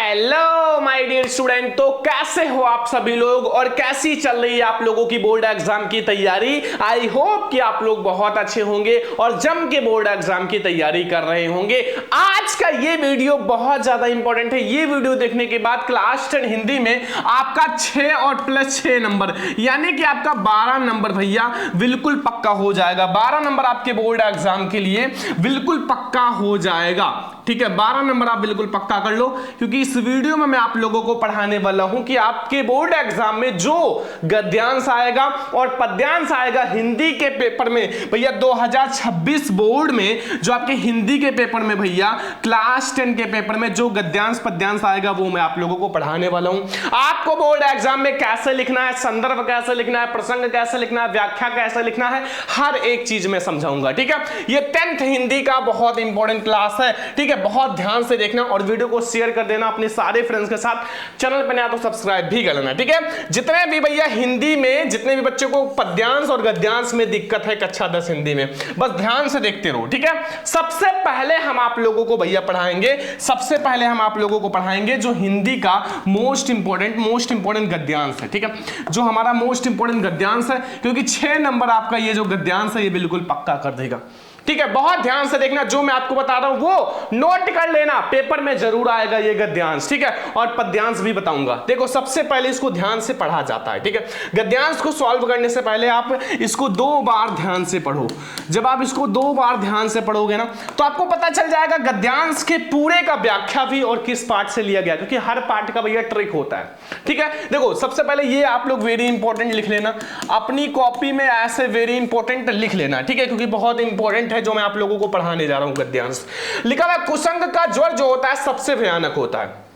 Hello my dear student. तो कैसे हो आप सभी लोग और कैसी चल रही है आप लोगों की बोर्ड एग्जाम की तैयारी। आई होप कि आप लोग बहुत अच्छे होंगे और जम के बोर्ड एग्जाम की तैयारी कर रहे होंगे। आज का ये वीडियो बहुत ज्यादा इंपॉर्टेंट है। ये वीडियो देखने के बाद क्लास 10 हिंदी में आपका 6 और प्लस 6 नंबर यानी कि आपका 12 नंबर भैया बिल्कुल पक्का हो जाएगा। 12 नंबर आपके बोर्ड एग्जाम के लिए बिल्कुल पक्का हो जाएगा। ठीक है, 12 नंबर आप बिल्कुल पक्का कर लो, क्योंकि इस वीडियो में मैं आप लोगों को पढ़ाने वाला हूं कि आपके बोर्ड एग्जाम में जो गद्यांश आएगा और पद्यांश आएगा हिंदी के पेपर में भैया 2026 बोर्ड में, जो आपके हिंदी के पेपर में भैया क्लास 10 के पेपर में जो गद्यांश पद्यांश आएगा वो मैं आप लोगों को पढ़ाने वाला हूं। आपको बोर्ड एग्जाम में कैसे लिखना है, संदर्भ कैसे लिखना है, प्रसंग कैसे लिखना है, व्याख्या कैसे लिखना है, हर एक चीज में समझाऊंगा। ठीक है, ये 10th हिंदी का बहुत इंपॉर्टेंट क्लास है। ठीक है, बहुत ध्यान से देखना और वीडियो को शेयर कर देना अपने सारे फ्रेंड्स के साथ। चैनल पर नया तो सब्सक्राइब भी कर लेना। ठीक है, जितने भी भैया हिंदी में जितने भी बच्चों को पद्यांश और गद्यांश में दिक्कत है कक्षा 10 हिंदी में, बस ध्यान से देखते रहो। ठीक है, सबसे पहले हम आप लोगों को भैया पढ़ाएंगे, सबसे पहले हम आप लोगों को पढ़ाएंगे जो हिंदी का मोस्ट इंपॉर्टेंट गद्यांश है। ठीक है, जो हमारा मोस्ट इंपॉर्टेंट गद्यांश है, क्योंकि 6 नंबर आपका ये जो गद्यांश है ये बिल्कुल पक्का कर देगा। ठीक है, बहुत ध्यान से देखना, जो मैं आपको बता रहा हूं वो नोट कर लेना, पेपर में जरूर आएगा ये गद्यांश। ठीक है, और पद्यांश भी बताऊंगा। देखो, सबसे पहले इसको ध्यान से पढ़ा जाता है। ठीक है, गद्यांश को सॉल्व करने से पहले आप इसको 2 बार ध्यान से पढ़ो। जब आप इसको 2 बार ध्यान से पढ़ोगे ना तो आपको पता चल जाएगा गद्यांश के पूरे का व्याख्या भी और किस पार्ट से लिया गया, क्योंकि हर पार्ट का भैया ट्रिक होता है। ठीक है, देखो सबसे पहले ये आप लोग वेरी इंपॉर्टेंट लिख लेना अपनी कॉपी में, ऐसे वेरी इंपॉर्टेंट लिख लेना। ठीक है, क्योंकि बहुत इंपॉर्टेंट है जो मैं आप लोगों को पढ़ाने जा रहा हूं। गद्यांश लिखा हुआ कुसंग का ज्वर जो होता है सबसे भयानक होता है।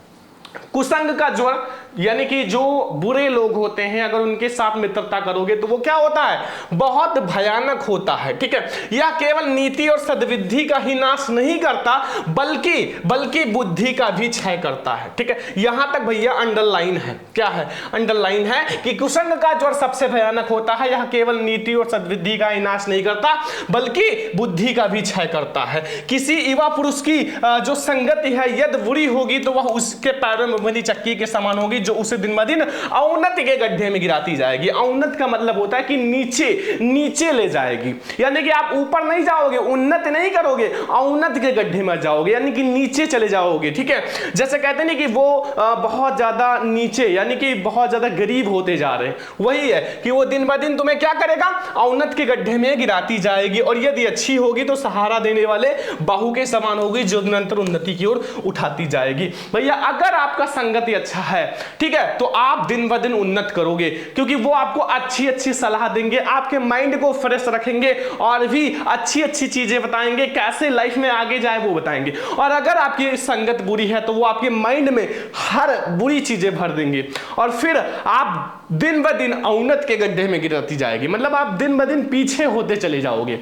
कुसंग का ज्वर यानी कि जो बुरे लोग होते हैं अगर उनके साथ मित्रता करोगे तो वो क्या होता है, बहुत भयानक होता है। ठीक है, यह केवल नीति और सद्बुद्धि का ही नाश नहीं करता बल्कि बुद्धि का भी क्षय करता है। ठीक है, यहां तक भैया अंडरलाइन है। क्या है, अंडरलाइन है कि कुसंग का ज्वर सबसे भयानक होता है। यह केवल नीति और सद्बुद्धि का ही नाश नहीं करता बल्कि बुद्धि का भी क्षय करता है। किसी युवा पुरुष की जो संगति है यदि बुरी होगी तो वह उसके पैरों में बंधी चक्की के समान होगी, जो उसे दिन ब दिन औन्नति के गड्ढे में गिराती जाएगी। औन्नत का मतलब होता है कि नीचे ले जाएगी, यानी कि आप ऊपर नहीं जाओगे, उन्नत नहीं करोगे, औन्नत के गड्ढे में जाओगे, यानी कि नीचे चले जाओगे। ठीक है, जैसे कहते हैं कि वो बहुत ज्यादा नीचे यानी कि बहुत ज्यादा गरीब होते जा रहे हैं, वही है कि वो दिन ब दिन तुम्हें क्या करेगा, औन्नत के गड्ढे में गिराती जाएगी। और यदि अच्छी होगी तो सहारा देने वाले बाहु के समान होगी, जो निरंतर उन्नति की ओर उठाती जाएगी। भैया अगर आपका संगति अच्छा है, ठीक है, तो आप दिन ब दिन उन्नत करोगे, क्योंकि वो आपको अच्छी सलाह देंगे, आपके माइंड को फ्रेश रखेंगे और भी अच्छी चीजें बताएंगे, कैसे लाइफ में आगे जाए वो बताएंगे। और अगर आपकी संगत बुरी है तो वो आपके माइंड में हर बुरी चीजें भर देंगे और फिर आप दिन ब दिन औन्नत के गड्ढे में गिरती जाएगी, मतलब आप दिन ब दिन पीछे होते चले जाओगे।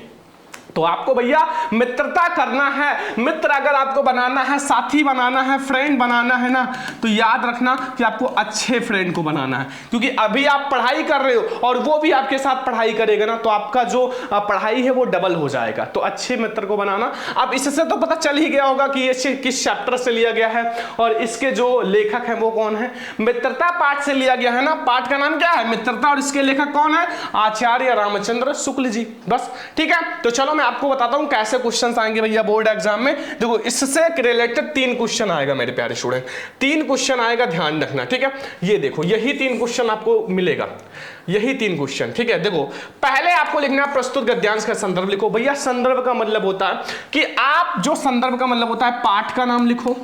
तो आपको भैया मित्रता करना है, मित्र अगर आपको बनाना है, साथी बनाना है, फ्रेंड बनाना है ना, तो याद रखना कि आपको अच्छे फ्रेंड को बनाना है, क्योंकि अभी आप पढ़ाई कर रहे हो और वो भी आपके साथ पढ़ाई करेगा ना, तो आपका जो पढ़ाई है वो डबल हो जाएगा। तो अच्छे मित्र को बनाना। अब इससे तो पता चल ही गया होगा कि ये किस चैप्टर से लिया गया है और इसके जो लेखक है वो कौन है। मित्रता पाठ से लिया गया है ना, पाठ का नाम क्या है, मित्रता, और इसके लेखक कौन है, आचार्य रामचंद्र शुक्ल जी। बस ठीक है, तो चलो आपको बताता हूं कैसे क्वेश्चंस आएंगे भैया बोर्ड एग्जाम में। देखो, इससे रिलेटेड 3 क्वेश्चन आएगा मेरे प्यारे स्टूडेंट, 3 क्वेश्चन आएगा, ध्यान रखना। ठीक है, ये देखो यही 3 क्वेश्चन आपको मिलेगा, यही 3 क्वेश्चन। ठीक है, देखो पहले आपको लिखना है प्रस्तुत गद्यांश का संदर्भ लिखो। भैया संदर्भ का मतलब होता है कि आप जो संदर्भ का मतलब होता है पाठ का नाम लिखो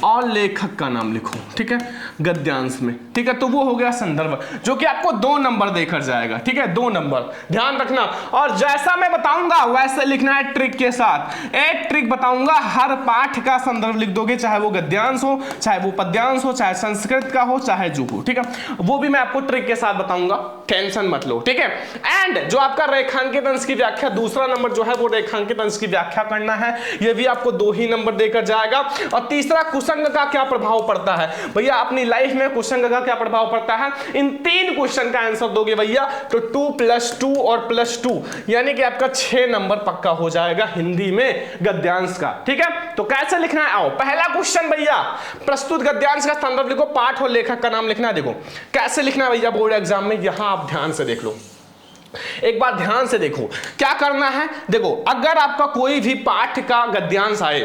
और लेखक का नाम लिखो। ठीक है, गद्यांश में। ठीक है, तो वो हो गया संदर्भ, जो कि आपको 2 नंबर देकर जाएगा। ठीक है, 2 नंबर, ध्यान रखना। और जैसा मैं बताऊंगा वैसे लिखना है ट्रिक के साथ। एक ट्रिक बताऊंगा, हर पाठ का संदर्भ लिख दोगे, चाहे वो गद्यांश हो, चाहे वो पद्यांश हो, चाहे संस्कृत का हो, चाहे जो हो। ठीक है, वो भी मैं आपको ट्रिक के साथ बताऊंगा, टेंशन मत लो। ठीक है, एंड जो आपका रेखांकित अंश की व्याख्या, दूसरा नंबर जो है वो रेखांकित अंश की व्याख्या करना है, ये भी आपको 2 ही नंबर देकर जाएगा। और तीसरा कुसंग का क्या प्रभाव पड़ता है भैया अपनी लाइफ में, कुसंग का क्या प्रभाव पड़ता है, इन 3 क्वेश्चन का आंसर दोगे भैया तो 2 + 2 और +2 यानी कि आपका 6 नंबर पक्का हो जाएगा हिंदी में गद्यांश का। ठीक है, तो कैसे लिखना है, आओ पहला क्वेश्चन भैया, प्रस्तुत गद्यांश का संदर्भ लिखो, पाठ और लेखक का नाम लिखना है। देखो कैसे लिखना है भैया बोर्ड एग्जाम में, यहां आप ध्यान से देख लो, एक बार ध्यान से देखो क्या करना है। देखो अगर आपका कोई भी पाठ का गद्यांश आए,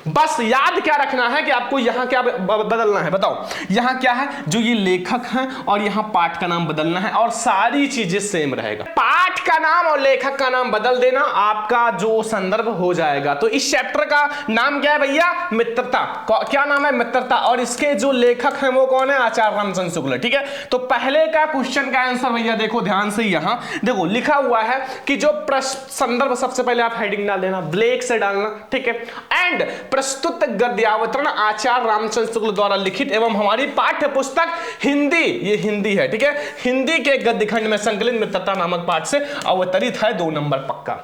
बस याद क्या रखना है कि आपको यहां क्या बदलना है, बताओ यहां क्या है, जो ये लेखक हैं और यहां पाठ का नाम बदलना है और सारी चीजें सेम रहेगा। पाठ का नाम और लेखक का नाम बदल देना, आपका जो संदर्भ हो जाएगा। तो इस चैप्टर का नाम क्या है भैया, मित्रता। क्या नाम है, मित्रता, और इसके जो लेखक हैं वो कौन है, आचार्य रामचंद्र शुक्ल। ठीक है, तो पहले का क्वेश्चन का आंसर भैया देखो ध्यान से, यहां देखो लिखा हुआ है कि जो संदर्भ, सबसे पहले आप हेडिंग डाल देना, ब्लैक से डालना। ठीक है, एंड प्रस्तुत गद्यावतरण आचार्य रामचंद्र शुक्ल द्वारा लिखित एवं हमारी पाठ्य पुस्तक हिंदी, ये हिंदी है, ठीक है, हिंदी के गद्य खंड में संकलित मित्रता नामक पाठ से अवतरित है, 2 नंबर पक्का।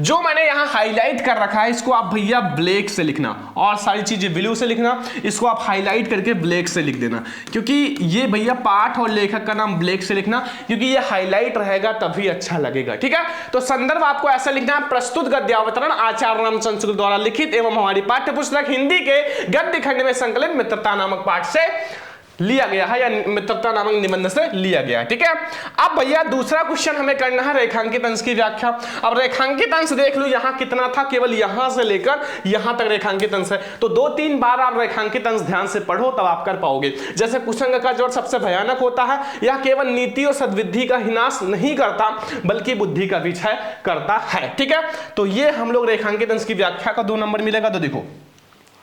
जो मैंने यहां हाईलाइट कर रखा है इसको आप भैया ब्लैक से लिखना और सारी चीजें ब्लू से लिखना, इसको आप हाईलाइट करके ब्लैक से लिख देना, क्योंकि ये भैया पाठ और लेखक का नाम ब्लैक से लिखना, क्योंकि ये हाईलाइट रहेगा तभी अच्छा लगेगा। ठीक है, तो संदर्भ आपको ऐसा लिखना है, प्रस्तुत गद्यावतरण आचार्य रामचंद्र शुक्ल द्वारा लिखित एवं हमारी पाठ्य पुस्तक हिंदी के गद्य खंड में संकलित मित्रता नामक पाठ से लिया गया है, या मित्रता नामक निबंध से लिया गया है। ठीक है, अब भैया दूसरा क्वेश्चन हमें करना है रेखांकित अंश की व्याख्या। अब रेखांकित अंश देख लो यहां कितना था, केवल यहां से लेकर यहां तक रेखांकित अंश है, तो 2-3 बार आप रेखांकित अंश ध्यान से पढ़ो तब आप कर पाओगे। जैसे कुसंग का जोड़ सबसे भयानक होता है, यह केवल नीति और सद्विधि का ही नाश नहीं करता बल्कि बुद्धि का भी क्षय करता है। ठीक है, तो ये हम लोग रेखांकित अंश की व्याख्या का 2 नंबर मिलेगा। तो देखो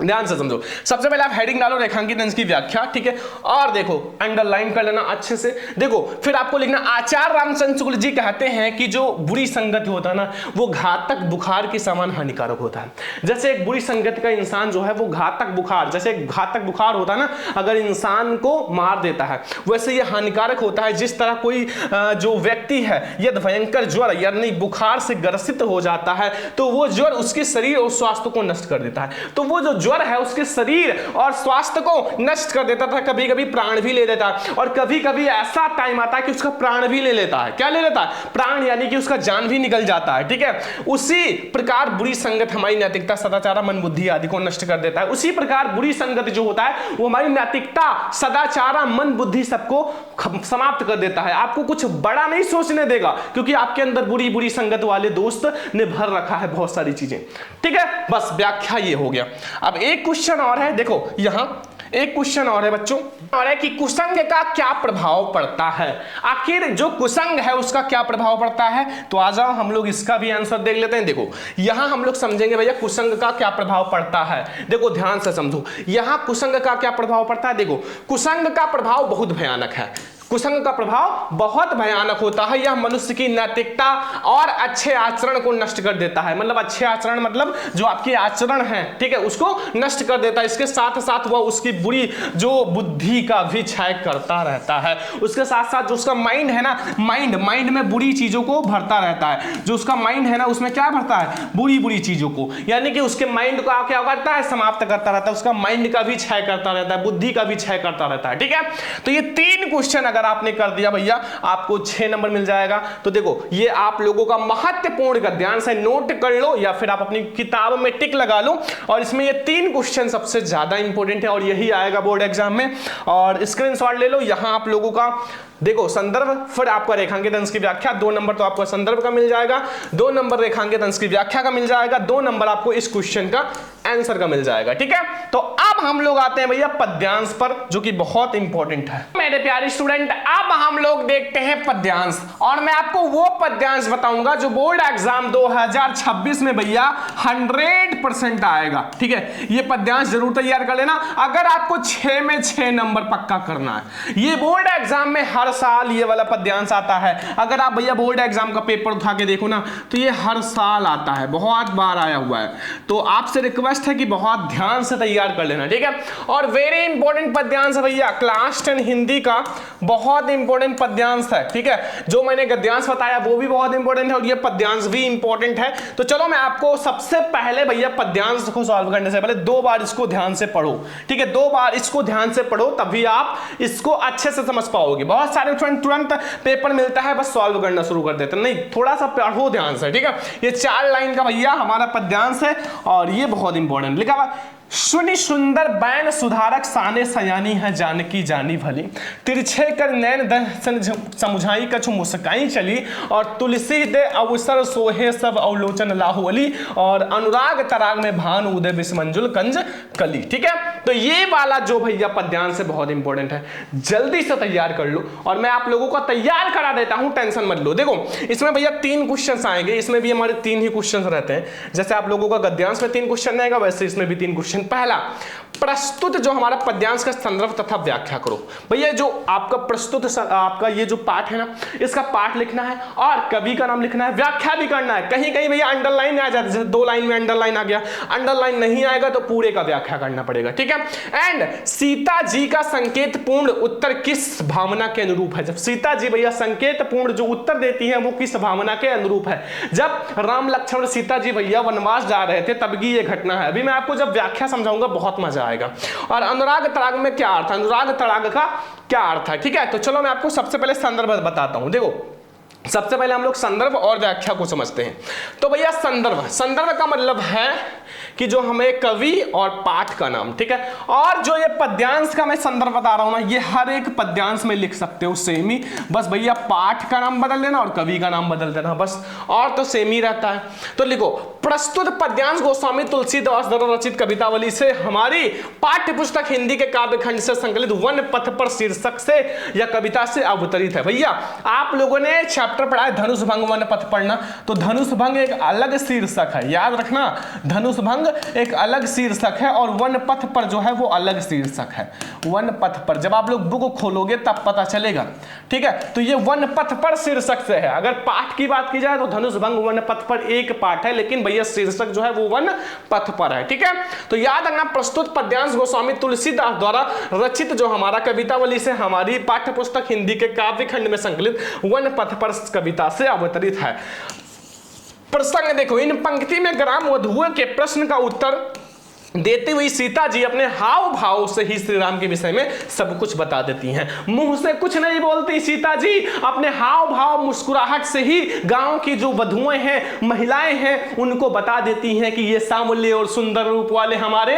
ध्यान से समझो, सबसे पहले आप हेडिंग डालो रेखांकित अंश की व्याख्या। ठीक है, और देखो अंडरलाइन कर लेना अच्छे से। देखो फिर आपको लिखना, आचार्य रामचंद्र शुक्ल जी कहते हैं कि जो बुरी संगति होता है ना वो घातक बुखार के समान हानिकारक होता है। जैसे एक बुरी संगति का इंसान जो है वो घातक बुखार, जैसे घातक बुखार होता है ना, अगर इंसान को मार देता है वैसे ये हानिकारक होता है। जिस तरह कोई जो व्यक्ति है यदि भयंकर ज्वर यानी बुखार से ग्रसित हो जाता है तो वो ज्वर उसके शरीर और स्वास्थ्य को नष्ट कर देता है। तो वो जो ज्वर है उसके शरीर और स्वास्थ्य को नष्ट कर देता था, कभी कभी प्राण भी ले लेता है, और कभी कभी ऐसा टाइम आता है कि उसका प्राण भी ले लेता है। क्या ले लेता है, प्राण, यानी कि उसका जान भी निकल जाता है। ठीक है, उसी प्रकार बुरी संगत हमारी नैतिकता, सदाचार, मन, बुद्धि आदि को नष्ट कर देता है। उसी प्रकार बुरी संगत जो होता है वो हमारी नैतिकता, सदाचार, मन, बुद्धि सबको समाप्त कर देता है। आपको कुछ बड़ा नहीं सोचने देगा, क्योंकि आपके अंदर बुरी बुरी संगत वाले दोस्त ने भर रखा है बहुत सारी चीजें। ठीक है, बस व्याख्या ये हो गया। अब एक क्वेश्चन और है, देखो यहां एक क्वेश्चन और है बच्चों, और है कि कुसंग का क्या प्रभाव पड़ता है। आखिर जो कुसंग है उसका क्या प्रभाव पड़ता है, तो आ जाओ हम लोग इसका भी आंसर देख लेते हैं। देखो यहां हम लोग समझेंगे भैया कुसंग का क्या प्रभाव पड़ता है। देखो ध्यान से समझो, यहां कुसंग का क्या प्रभाव पड़ता है। देखो कुसंग का प्रभाव बहुत भयानक है, कुसंग का प्रभाव बहुत भयानक होता है। यह मनुष्य की नैतिकता और अच्छे आचरण को नष्ट कर देता है। मतलब अच्छे आचरण मतलब जो आपके आचरण है, ठीक है, उसको नष्ट कर देता है। इसके साथ साथ वह उसकी बुरी जो बुद्धि का भी क्षय करता रहता है। उसके साथ साथ जो उसका माइंड है ना, माइंड में बुरी चीजों को भरता रहता है। जो उसका माइंड है ना उसमें क्या भरता है, बुरी बुरी चीजों को, यानी कि उसके माइंड को क्या करता है, समाप्त करता रहता है। उसका माइंड का भी क्षय करता रहता है, बुद्धि का भी क्षय करता रहता है। ठीक है, तो ये 3 क्वेश्चन अगर आपने कर दिया भैया आपको 6 नंबर मिल जाएगा। तो देखो ये आप लोगों का महत्वपूर्ण गद्यांश है, नोट कर लो या फिर आप अपनी किताब में टिक लगा लो। और इसमें ये 3 क्वेश्चन सबसे ज्यादा इंपॉर्टेंट है और यही आएगा बोर्ड एग्जाम में। और स्क्रीनशॉट ले लो, यहां आप लोगों का देखो संदर्भ, फिर आपका रेखांकित अंश की व्याख्या। 2 नंबर तो आपको संदर्भ का मिल जाएगा, 2 नंबर रेखांकित अंश की व्याख्या का मिल जाएगा, 2 नंबर आपको इस क्वेश्चन का आंसर का मिल जाएगा। ठीक है, तो अब हम लोग आते हैं भैया पद्यांश पर, जो कि बहुत इंपॉर्टेंट है मेरे प्यारे स्टूडेंट। अब हम लोग देखते हैं पद्यांश, और मैं आपको वो पद्यांश बताऊंगा जो बोर्ड एग्जाम 2026 में भैया 100% आएगा। ठीक है, ये पद्यांश जरूर तैयार कर लेना अगर आपको 6 में 6 नंबर पक्का करना है। ये बोर्ड एग्जाम में हर हर साल ये वाला पद्यांश आता है। अगर आप भैया बोर्ड एग्जाम का पेपर उठा के देखो ना तो ये हर साल आता है, बहुत बार आया हुआ है। तो आपसे रिक्वेस्ट है कि बहुत ध्यान से तैयार कर लेना, ठीक है। और वेरी इंपॉर्टेंट पद्यांश है भैया, क्लास 10 हिंदी का बहुत इंपॉर्टेंट पद्यांश है, ठीक है। जो मैंने गद्यांश बताया वो भी बहुत इंपॉर्टेंट है और ये पद्यांश भी इंपॉर्टेंट है। तो चलो मैं आपको सबसे पहले भैया पद्यांश को सॉल्व करने से पहले 2 बार इसको ध्यान से पढ़ो, ठीक है। 2 बार इसको ध्यान से पढ़ो तभी आप इसको अच्छे से समझ पाओगे। बहुत सारे तुरंत पेपर मिलता है बस सॉल्व करना शुरू कर देते हैं, नहीं, थोड़ा सा पढ़ो ध्यान से, ठीक है। ये 4 लाइन का भैया हमारा पद्यांश है और ये बहुत इंपॉर्टेंट लिखा हुआ। सुनि सुंदर बैन सुधारक साने सयानी है जानकी जानी भली, तिरछे कर नैन दर्शन समुझाई कछु मुस्काई चली, और तुलसी दे अवसर सोहे सब अवलोचन लाहुअली, और अनुराग तराग में भान उदय विस्मंजुल कंज कली, ठीक है। तो ये वाला जो भैया पद्यांश है बहुत इंपॉर्टेंट है, जल्दी से तैयार कर लो और मैं आप लोगों को तैयार करा देता हूं, टेंशन मत लो। देखो इसमें भैया 3 क्वेश्चन आएंगे, इसमें भी हमारे 3 ही क्वेश्चन रहते हैं। जैसे आप लोगों का गद्यांश में 3 क्वेश्चन आएगा वैसे इसमें भी 3 क्वेश्चन। पहला, प्रस्तुत जो हमारा पद्यांश का संदर्भ तथा व्याख्या करो। भैया जो आपका प्रस्तुत आपका ये जो पाठ है ना, इसका पाठ लिखना है और कवि का नाम लिखना है, व्याख्या भी करना है। कहीं कहीं भैया अंडरलाइन आ जाता है, जैसे 2 लाइन में अंडरलाइन आ गया, अंडरलाइन नहीं आएगा तो पूरे का व्याख्या करना पड़ेगा, ठीक है। एंड सीता जी का संकेत पूर्ण उत्तर किस भावना के अनुरूप है। जब सीता जी भैया संकेत पूर्ण जो उत्तर देती है वो किस भावना के अनुरूप है। जब राम लक्ष्मण सीता जी भैया वनवास जा रहे थे तब की ये घटना है। अभी मैं आपको जब व्याख्या समझाऊंगा बहुत मजा आएगा। और अनुराग तराग में क्या अर्थ है, अनुराग तराग का क्या अर्थ है, ठीक है। तो चलो मैं आपको सबसे पहले संदर्भ बताता हूं। देखो सबसे पहले हम लोग संदर्भ और व्याख्या को समझते हैं। तो भैया संदर्भ का मतलब है कि जो हमें कवि और पाठ का नाम, ठीक है। और जो ये पद्यांश का मैं संदर्भ बता रहा हूं ना, ये हर एक पद्यांश में लिख सकते हो सेम ही, बस भैया पाठ का नाम बदल देना और कवि का नाम बदल देना, बस, और तो सेम ही रहता है। तो लिखो, प्रस्तुत पद्यांश गोस्वामी तुलसीदास द्वारा रचित कवितावली से हमारी पाठ्य पुस्तक हिंदी के काव्य खंड से संकलित वन पथ पर शीर्षक से या कविता से अवतरित है। भैया आप लोगों ने चैप्टर पढ़ा है धनुष भंग वन पथ पढ़ना, तो धनुष भंग एक अलग शीर्षक है, याद रखना, धनुष भंग एक अलग शीर्षक है और वन पथ पर जो है वो अलग शीर्षक है। वन पथ पर जब आप लोग बुक खोलोगे तब पता चलेगा, ठीक है। तो ये वन पथ पर शीर्षक से है। अगर पाठ की बात की जाए तो धनुष भंग वन पथ पर एक पाठ है, लेकिन भैया शीर्षक जो है वो वन पथ पर है, ठीक है। तो याद रखना, प्रस्तुत पद्यांश गोस्वामी तुलसीदास द्वारा रचित जो हमारा कवितावली से हमारी पाठ्य पुस्तक हिंदी के काव्य खंड में संकलित वन पथ पर कविता से अवतरित है। प्रसंग देखो, इन पंक्ति में ग्राम वधुओं के प्रश्न का उत्तर देती हुई सीता जी अपने हाव भाव से ही श्री राम के विषय में सब कुछ बता देती हैं। मुंह से कुछ नहीं बोलती सीता जी, अपने हाव भाव मुस्कुराहट से ही गांव की जो वधुएं हैं, महिलाएं हैं, उनको बता देती हैं कि ये सांवले और सुंदर रूप वाले हमारे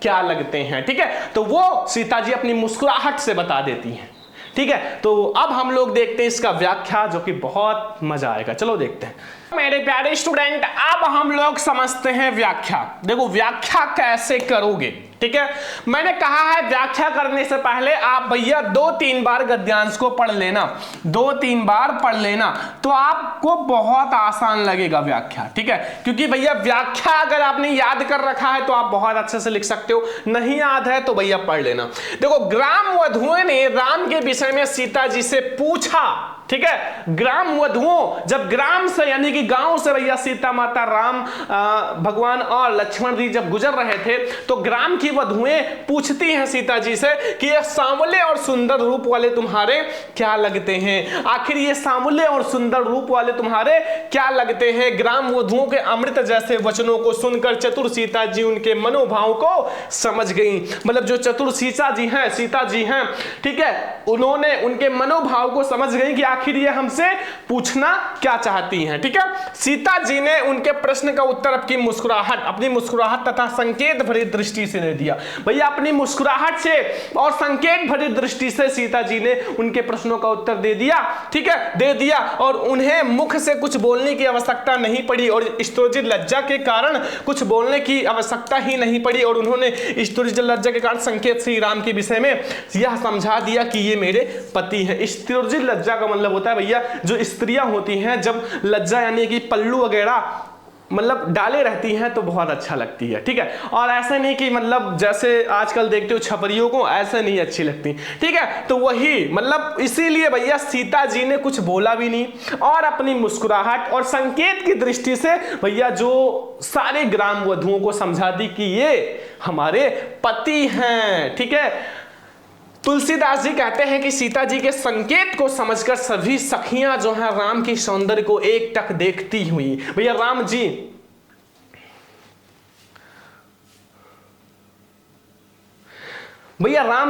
क्या लगते हैं, ठीक है। तो वो सीता जी अपनी मुस्कुराहट से बता देती हैं, ठीक है। तो अब हम लोग देखते हैं इसका व्याख्या, जो कि बहुत मजा आएगा। चलो देखते हैं मेरे प्यारे स्टूडेंट। अब हम लोग समझते हैं व्याख्या। देखो व्याख्या कैसे करोगे, ठीक है। मैंने कहा है व्याख्या करने से पहले आप भैया 2-3 बार गद्यांश को पढ़ लेना, 2-3 बार पढ़ लेना, तो आपको बहुत आसान लगेगा व्याख्या, ठीक है। क्योंकि भैया व्याख्या अगर आपने याद कर रखा है तो आप बहुत अच्छे से लिख सकते हो, नहीं याद है तो भैया पढ़ लेना। देखो, ग्राम वधुओं ने राम के विषय में सीता जी से पूछा, ठीक है। ग्राम वधुओं, जब ग्राम से यानी कि गांव से भैया सीता माता, राम भगवान और लक्ष्मण जी जब गुजर रहे थे तो ग्राम की वधुएं पूछती हैं सीता जी से कि ये सांवले और सुंदर रूप वाले तुम्हारे क्या लगते हैं। आखिर ये सांवले और सुंदर रूप वाले तुम्हारे क्या लगते हैं। ग्राम वधुओं के अमृत जैसे वचनों को सुनकर चतुर सीता जी उनके मनोभाव को समझ गई। मतलब जो चतुर सीता जी हैं, ठीक है, उन्होंने उनके मनोभाव को समझ गई कि आखिर ये हमसे पूछना क्या चाहती हैं, ठीक है। सीता जी ने उनके प्रश्न का उत्तर अपनी मुस्कुराहट तथा संकेत भरी दृष्टि से दे दिया। भैया अपनी मुस्कुराहट से और संकेत भरी दृष्टि से सीता जी ने उनके प्रश्नों का उत्तर दे दिया, ठीक है, दे दिया। और उन्हें मुख से कुछ बोलने की आवश्यकता नहीं पड़ी और स्त्रोजित लज्जा के कारण कुछ बोलने की आवश्यकता ही नहीं पड़ी, और उन्होंने स्त्रोजित लज्जा के कारण संकेत श्री राम के विषय में यह समझा दिया कि ये मेरे पति हैं। स्त्रोजित लज्जा का मतलब होता है भैया जो स्त्रियां होती हैं, जब लज्जा यानी कि पल्लू वगैरह मतलब डाले रहती हैं तो बहुत अच्छा लगती है, ठीक है। और ऐसा नहीं कि मतलब जैसे आजकल देखते हो छपरियों को, ऐसे नहीं अच्छी लगती, ठीक है। तो वही मतलब इसीलिए भैया सीता जी ने कुछ बोला भी नहीं और अपनी मुस्कुराहट और संकेत की दृष्टि से भैया जो सारे ग्राम वधुओं को समझा दी कि ये हमारे पति हैं, ठीक है। तुलसीदास जी कहते हैं कि सीता जी के संकेत को समझकर सभी सखियां जो है राम की सौंदर्य को एकटक देखती हुई। भैया राम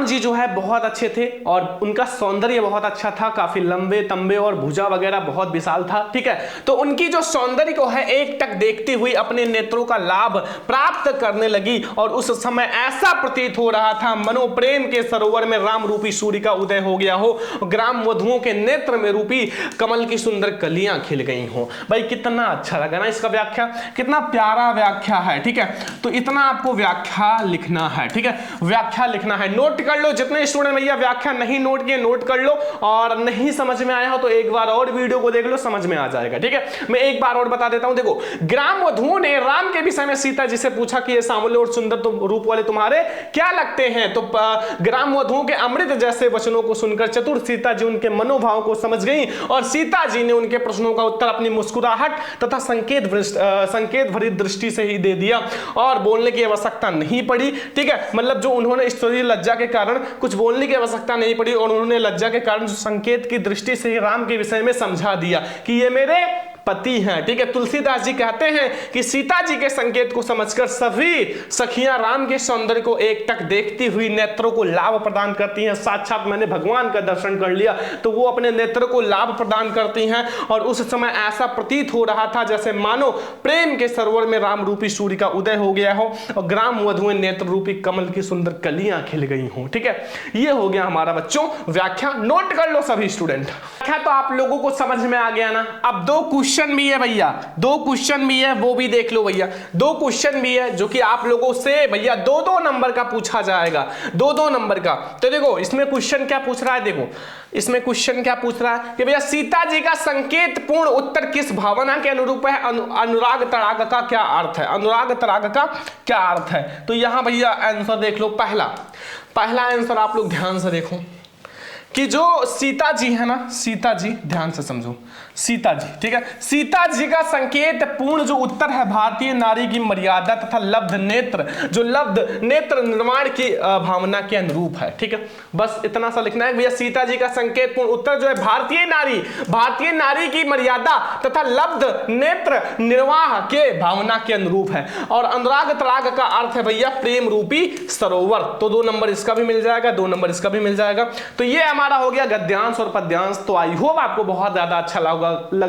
जी जो है बहुत अच्छे थे और उनका सौंदर्य बहुत अच्छा था, काफी लंबे तंबे और भुजा वगैरह बहुत विशाल था, ठीक है। तो उनकी जो सौंदर्य को है एक टक देखती हुई अपने नेत्रों का लाभ प्राप्त करने लगी और उस समय ऐसा प्रतीत हो रहा था मनोप्रेम के सरोवर में राम रूपी सूर्य का उदय हो गया हो, ग्राम वधुओं के नेत्र में रूपी कमल की सुंदर कलियां खिल गई हो। भाई कितना अच्छा लगा ना इसका व्याख्या, कितना प्यारा व्याख्या है, ठीक है। तो इतना आपको व्याख्या लिखना है, ठीक है, व्याख्या लिखना है, नोट कर लो। जितने स्टूडेंट भैया व्याख्या नहीं नोट किए नोट कर लो, और नहीं समझ में आया हो तो एक बार और वीडियो को देख लो, समझ में आ जाएगा, ठीक है। मैं एक बार और बता देता हूं, देखो ग्राम वधुओं ने राम के विषय में सीता जी से पूछा कि ये सांवले और सुंदर तो रूप वाले तुम्हारे क्या लगते हैं। तो ग्राम वधुओं के अमृत जैसे वचनों को सुनकर चतुर सीता जी उनके मनोभाव को समझ गई और सीता जी ने उनके प्रश्नों का उत्तर अपनी मुस्कुराहट तथा संकेत भरी दृष्टि से ही दे दिया और बोलने की आवश्यकता नहीं पड़ी, ठीक है। मतलब जो उन्होंने स्टोरी लज्जा के कारण कुछ बोलने की आवश्यकता नहीं पड़ी और उन्होंने लज्जा के कारण जो संकेत की दृष्टि से राम के विषय में समझा दिया कि ये मेरे पति हैं, ठीक है। तुलसीदास जी कहते हैं कि सीता जी के संकेत को समझकर सभी सखियां राम के सौंदर्य को एकटक देखती हुई नेत्रों को लाभ प्रदान करती हैं। साक्षात मैंने भगवान का दर्शन कर लिया तो वो अपने नेत्र को लाभ प्रदान करती हैं और उस समय ऐसा प्रतीत हो रहा था जैसे मानो प्रेम के सरोवर में राम रूपी सूर्य का उदय हो गया हो और ग्राम वधुएं नेत्र रूपी कमल की सुंदर कलियां खिल गई हो, ठीक है। ये हो गया हमारा बच्चों व्याख्या, नोट कर लो सभी स्टूडेंट। व्याख्या तो आप लोगों को समझ में आ गया ना। अब दो क्वेश्चन भी है भैया, दो क्वेश्चन भी है, वो भी देख लो भैया। दो क्वेश्चन भी है जो कि आप लोगों से भैया 2-2 नंबर का पूछा जाएगा, 2-2 नंबर का। तो देखो इसमें क्वेश्चन क्या पूछ रहा है, देखो इसमें क्वेश्चन क्या पूछ रहा है कि भैया सीता जी का संकेत पूर्ण उत्तर किस भावना के अनुरूप है, अनुराग तड़ाग का क्या अर्थ है, अनुराग तड़ाग का क्या अर्थ है। तो यहां भैया आंसर देख लो, पहला आंसर आप लोग ध्यान से देखो कि जो सीता जी है ना, सीता जी ध्यान से समझो, सीता जी, ठीक है। सीता जी का संकेत पूर्ण जो उत्तर है भारतीय नारी की मर्यादा तथा लब्ध नेत्र, जो लब्ध नेत्र निर्माण की भावना के अनुरूप है, ठीक है। बस इतना सा लिखना है भैया, सीता जी का संकेत पूर्ण उत्तर जो है भारतीय नारी की मर्यादा तथा लब्ध नेत्र निर्वाह के भावना के अनुरूप है और अनुराग तड़ाग का अर्थ है भैया प्रेम रूपी सरोवर। तो 2 नंबर इसका भी मिल जाएगा, 2 नंबर इसका भी मिल जाएगा। तो ये हमारा हो गया गद्यांश और पद्यांश। तो आई होप आपको बहुत ज्यादा अच्छा लगा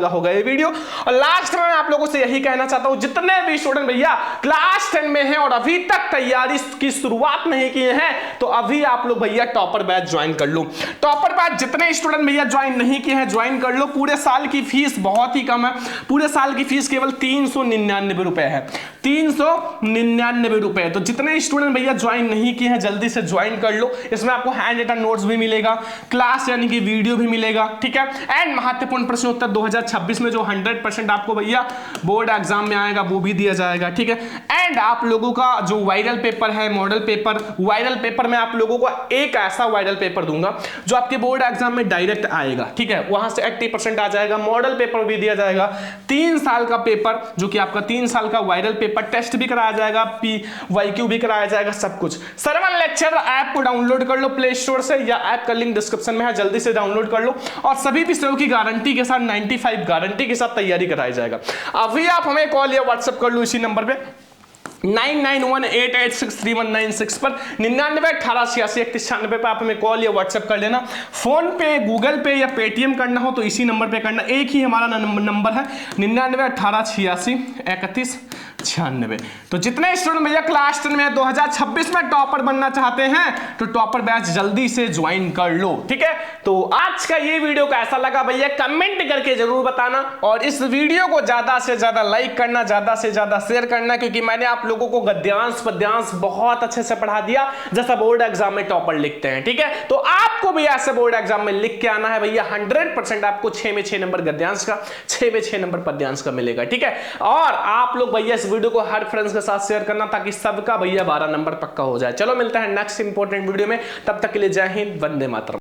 होगा ये वीडियो। और लास्ट में मैं आप लोगों से यही कहना चाहता हूं, जितने भी स्टूडेंट भैया क्लास 10 में हैं और अभी तक तैयारी की शुरुआत नहीं किए हैं तो अभी आप लोग भैया टॉपर बैच ज्वाइन कर लो। टॉपर बैच जितने स्टूडेंट भैया ज्वाइन नहीं किए हैं ज्वाइन कर लो। पूरे साल की फीस बहुत ही कम है, पूरे साल की फीस केवल 399 रुपए है, 399 रुपए। तो जितने स्टूडेंट भैया ज्वाइन नहीं किए हैं जल्दी से ज्वाइन कर लो। इसमें आपको हैंड रिटन नोट्स भी मिलेगा, क्लास यानी कि वीडियो भी मिलेगा, ठीक है। एंड महत्वपूर्ण प्रश्नोत्तर 2026 में जो 100% आपको भैया बोर्ड एग्जाम में आएगा वो भी दिया जाएगा, ठीक है। एंड आप लोगों का जो वायरल पेपर है, मॉडल पेपर, वायरल पेपर में आप लोगों को एक ऐसा वायरल पेपर दूंगा जो आपके बोर्ड एग्जाम में डायरेक्ट आएगा, ठीक है। वहां से 80% आ जाएगा, मॉडल पेपर भी दिया जाएगा। 3 साल का पेपर जो कि आपका 3 साल का वायरल पेपर, टेस्ट भी कराया जाएगा, PYQ भी कराया जाएगा, सब कुछ। सरवन लेक्चर ऐप को डाउनलोड कर लो प्ले स्टोर से या ऐप का लिंक डिस्क्रिप्शन में है, जल्दी से डाउनलोड कर लो और सभी विषयों की गारंटी के साथ 95 गारंटी के साथ तैयारी कराया जाएगा। अभी आप हमें कॉल या व्हाट्सएप कर लो इसी नंबर पे 9918863196 पर 9918863196 पे आप हमें कॉल या व्हाट्सएप कर लेना। फोन पे, गूगल पे या पेटीएम करना हो तो इसी नंबर पे करना। एक ही हमारा नंबर है 9918863196। 96। तो जितने स्टूडेंट भैया क्लास 10 में 2026 में टॉपर बनना चाहते हैं तो टॉपर बैच जल्दी से ज्वाइन कर लो, ठीक है। तो आज का ये वीडियो कैसा लगा भैया कमेंट करके जरूर बताना, और इस वीडियो को ज्यादा से ज्यादा लाइक करना, ज्यादा से ज्यादा शेयर करना, क्योंकि मैंने आप लोगों को गद्यांश पद्यांश बहुत अच्छे से पढ़ा दिया जैसा बोर्ड एग्जाम में टॉपर लिखते हैं, ठीक है। तो आपको भी ऐसे बोर्ड एग्जाम में लिख के आना है भैया, 100% आपको 6 में 6 नंबर गद्यांश का, 6 में 6 नंबर पद्यांश का मिलेगा, ठीक है। और आप लोग भैया इस वीडियो को हर फ्रेंड्स के साथ शेयर करना ताकि सबका भैया 12 नंबर पक्का हो जाए। चलो मिलता है नेक्स्ट इंपॉर्टेंट वीडियो में, तब तक के लिए जय हिंद, वंदे मातरम।